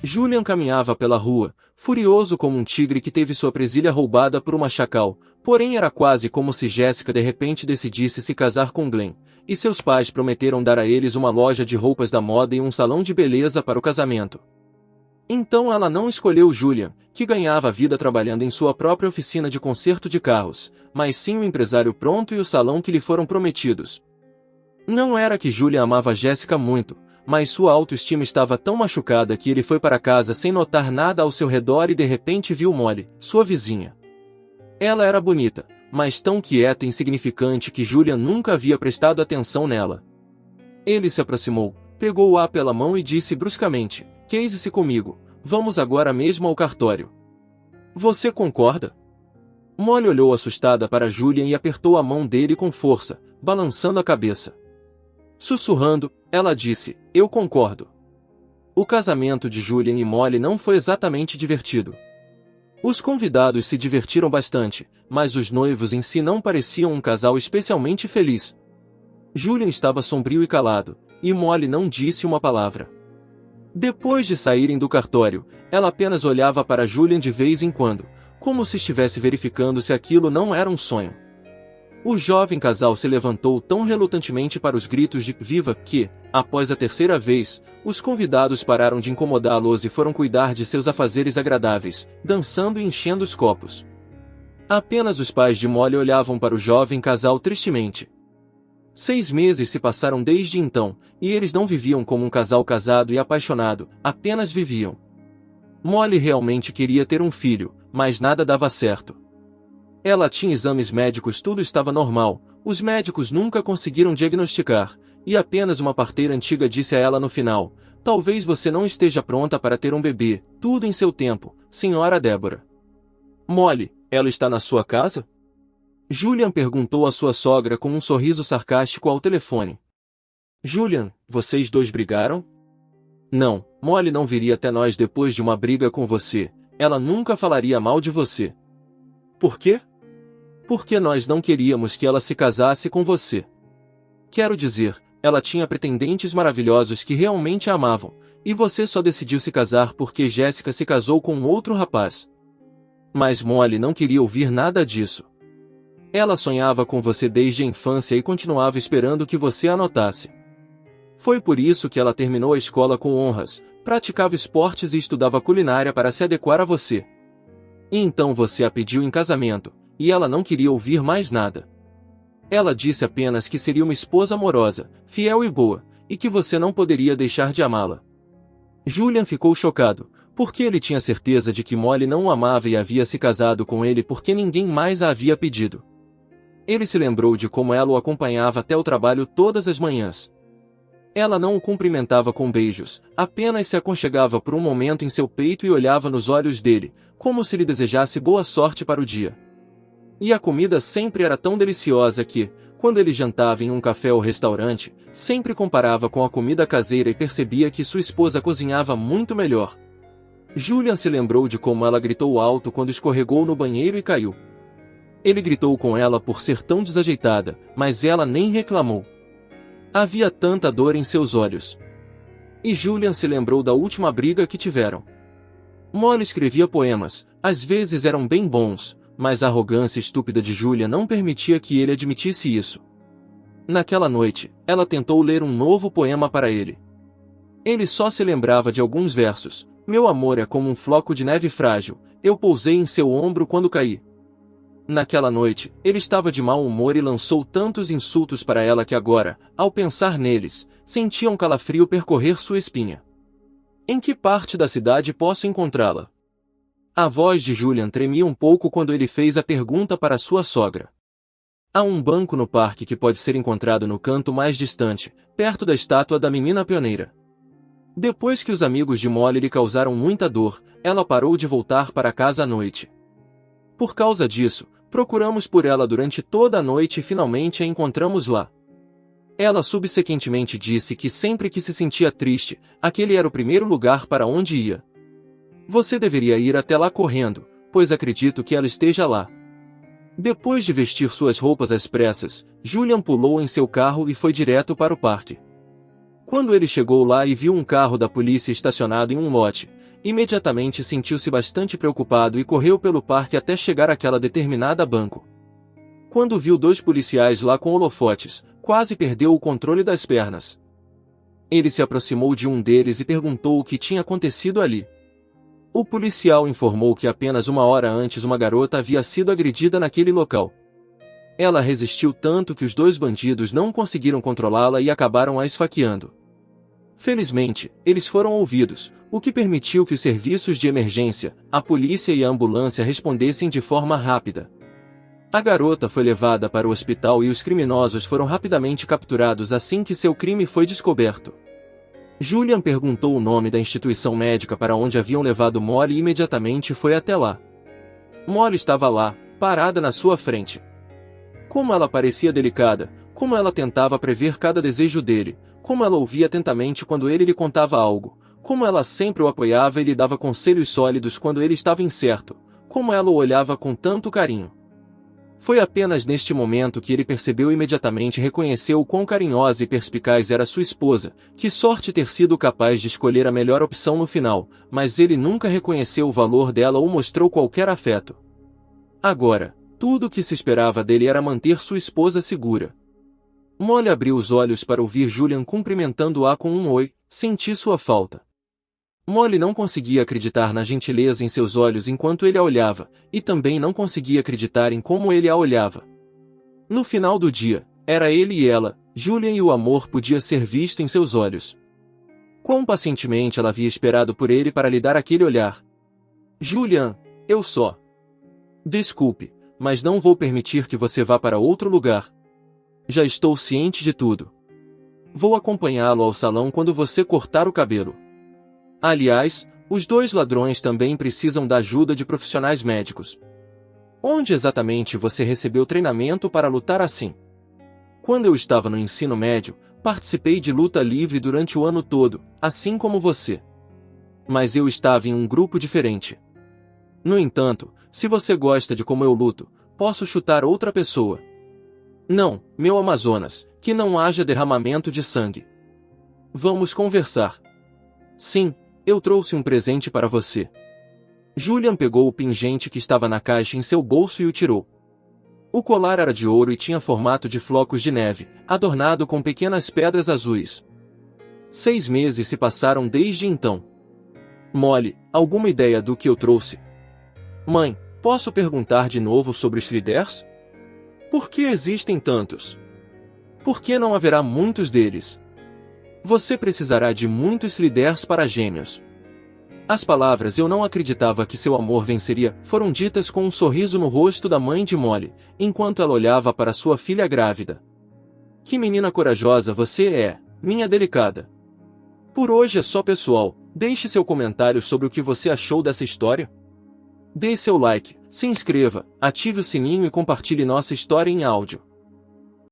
Julian caminhava pela rua, furioso como um tigre que teve sua presilha roubada por uma chacal, porém era quase como se Jessica de repente decidisse se casar com Glenn, e seus pais prometeram dar a eles uma loja de roupas da moda e um salão de beleza para o casamento. Então ela não escolheu Julian, que ganhava a vida trabalhando em sua própria oficina de conserto de carros, mas sim o empresário pronto e o salão que lhe foram prometidos. Não era que Julian amava Jessica muito, mas sua autoestima estava tão machucada que ele foi para casa sem notar nada ao seu redor e de repente viu Molly, sua vizinha. Ela era bonita, mas tão quieta e insignificante que Julian nunca havia prestado atenção nela. Ele se aproximou, pegou-a pela mão e disse bruscamente: "Case-se comigo, vamos agora mesmo ao cartório. Você concorda?" Molly olhou assustada para Julian e apertou a mão dele com força, balançando a cabeça. Sussurrando, ela disse: "Eu concordo." O casamento de Julian e Molly não foi exatamente divertido. Os convidados se divertiram bastante, mas os noivos em si não pareciam um casal especialmente feliz. Julian estava sombrio e calado, e Molly não disse uma palavra. Depois de saírem do cartório, ela apenas olhava para Julian de vez em quando, como se estivesse verificando se aquilo não era um sonho. O jovem casal se levantou tão relutantemente para os gritos de "Viva!" que, após a terceira vez, os convidados pararam de incomodá-los e foram cuidar de seus afazeres agradáveis, dançando e enchendo os copos. Apenas os pais de Molly olhavam para o jovem casal tristemente. 6 meses se passaram desde então, e eles não viviam como um casal casado e apaixonado, apenas viviam. Molly realmente queria ter um filho, mas nada dava certo. Ela tinha exames médicos, tudo estava normal, os médicos nunca conseguiram diagnosticar, e apenas uma parteira antiga disse a ela no final: "Talvez você não esteja pronta para ter um bebê, tudo em seu tempo, senhora Deborah." "Molly, ela está na sua casa?" Julian perguntou à sua sogra com um sorriso sarcástico ao telefone. "Julian, vocês dois brigaram?" "Não, Molly não viria até nós depois de uma briga com você, ela nunca falaria mal de você." "Por quê?" "Porque nós não queríamos que ela se casasse com você. Quero dizer, ela tinha pretendentes maravilhosos que realmente a amavam, e você só decidiu se casar porque Jessica se casou com outro rapaz." Mas Molly não queria ouvir nada disso. Ela sonhava com você desde a infância e continuava esperando que você a notasse. Foi por isso que ela terminou a escola com honras, praticava esportes e estudava culinária para se adequar a você. E então você a pediu em casamento, e ela não queria ouvir mais nada. Ela disse apenas que seria uma esposa amorosa, fiel e boa, e que você não poderia deixar de amá-la. Julian ficou chocado, porque ele tinha certeza de que Molly não o amava e havia se casado com ele porque ninguém mais a havia pedido. Ele se lembrou de como ela o acompanhava até o trabalho todas as manhãs. Ela não o cumprimentava com beijos, apenas se aconchegava por um momento em seu peito e olhava nos olhos dele, como se lhe desejasse boa sorte para o dia. E a comida sempre era tão deliciosa que, quando ele jantava em um café ou restaurante, sempre comparava com a comida caseira e percebia que sua esposa cozinhava muito melhor. Julian se lembrou de como ela gritou alto quando escorregou no banheiro e caiu. Ele gritou com ela por ser tão desajeitada, mas ela nem reclamou. Havia tanta dor em seus olhos. E Julian se lembrou da última briga que tiveram. Molly escrevia poemas, às vezes eram bem bons, mas a arrogância estúpida de Julian não permitia que ele admitisse isso. Naquela noite, ela tentou ler um novo poema para ele. Ele só se lembrava de alguns versos. "Meu amor é como um floco de neve frágil, eu pousei em seu ombro quando caí." Naquela noite, ele estava de mau humor e lançou tantos insultos para ela que agora, ao pensar neles, sentia um calafrio percorrer sua espinha. "Em que parte da cidade posso encontrá-la?" A voz de Julian tremia um pouco quando ele fez a pergunta para sua sogra. "Há um banco no parque que pode ser encontrado no canto mais distante, perto da estátua da menina pioneira." Depois que os amigos de Molly lhe causaram muita dor, ela parou de voltar para casa à noite. Por causa disso, procuramos por ela durante toda a noite e finalmente a encontramos lá. Ela subsequentemente disse que sempre que se sentia triste, aquele era o primeiro lugar para onde ia. "Você deveria ir até lá correndo, pois acredito que ela esteja lá." Depois de vestir suas roupas às pressas, Julian pulou em seu carro e foi direto para o parque. Quando ele chegou lá e viu um carro da polícia estacionado em um lote, imediatamente sentiu-se bastante preocupado e correu pelo parque até chegar àquela determinada banco. Quando viu 2 policiais lá com holofotes, quase perdeu o controle das pernas. Ele se aproximou de um deles e perguntou o que tinha acontecido ali. O policial informou que apenas 1 hora antes uma garota havia sido agredida naquele local. Ela resistiu tanto que os 2 bandidos não conseguiram controlá-la e acabaram a esfaqueando. Felizmente, eles foram ouvidos, o que permitiu que os serviços de emergência, a polícia e a ambulância respondessem de forma rápida. A garota foi levada para o hospital e os criminosos foram rapidamente capturados assim que seu crime foi descoberto. Julian perguntou o nome da instituição médica para onde haviam levado Molly e imediatamente foi até lá. Molly estava lá, parada na sua frente. Como ela parecia delicada, como ela tentava prever cada desejo dele, como ela ouvia atentamente quando ele lhe contava algo, como ela sempre o apoiava e lhe dava conselhos sólidos quando ele estava incerto, como ela o olhava com tanto carinho. Foi apenas neste momento que ele percebeu imediatamente e reconheceu o quão carinhosa e perspicaz era sua esposa, que sorte ter sido capaz de escolher a melhor opção no final, mas ele nunca reconheceu o valor dela ou mostrou qualquer afeto. Agora, tudo o que se esperava dele era manter sua esposa segura. Molly abriu os olhos para ouvir Julian cumprimentando-a com um oi, senti sua falta. Molly não conseguia acreditar na gentileza em seus olhos enquanto ele a olhava, e também não conseguia acreditar em como ele a olhava. No final do dia, era ele e ela, Julian, e o amor podia ser visto em seus olhos. Quão pacientemente ela havia esperado por ele para lhe dar aquele olhar. Julian, eu só. Desculpe, mas não vou permitir que você vá para outro lugar. Já estou ciente de tudo. Vou acompanhá-lo ao salão quando você cortar o cabelo. Aliás, os 2 ladrões também precisam da ajuda de profissionais médicos. Onde exatamente você recebeu treinamento para lutar assim? Quando eu estava no ensino médio, participei de luta livre durante o ano todo, assim como você. Mas eu estava em um grupo diferente. No entanto, se você gosta de como eu luto, posso chutar outra pessoa. Não, meu Amazonas, que não haja derramamento de sangue. Vamos conversar. Sim, eu trouxe um presente para você. Julian pegou o pingente que estava na caixa em seu bolso e o tirou. O colar era de ouro e tinha formato de flocos de neve, adornado com pequenas pedras azuis. 6 meses se passaram desde então. Molly, alguma ideia do que eu trouxe? Mãe, posso perguntar de novo sobre os Sliders? Por que existem tantos? Por que não haverá muitos deles? Você precisará de muitos Sliders para gêmeos. As palavras "eu não acreditava que seu amor venceria" foram ditas com um sorriso no rosto da mãe de Molly, enquanto ela olhava para sua filha grávida. Que menina corajosa você é, minha delicada. Por hoje é só, pessoal. Deixe seu comentário sobre o que você achou dessa história. Dê seu like, se inscreva, ative o sininho e compartilhe nossa história em áudio.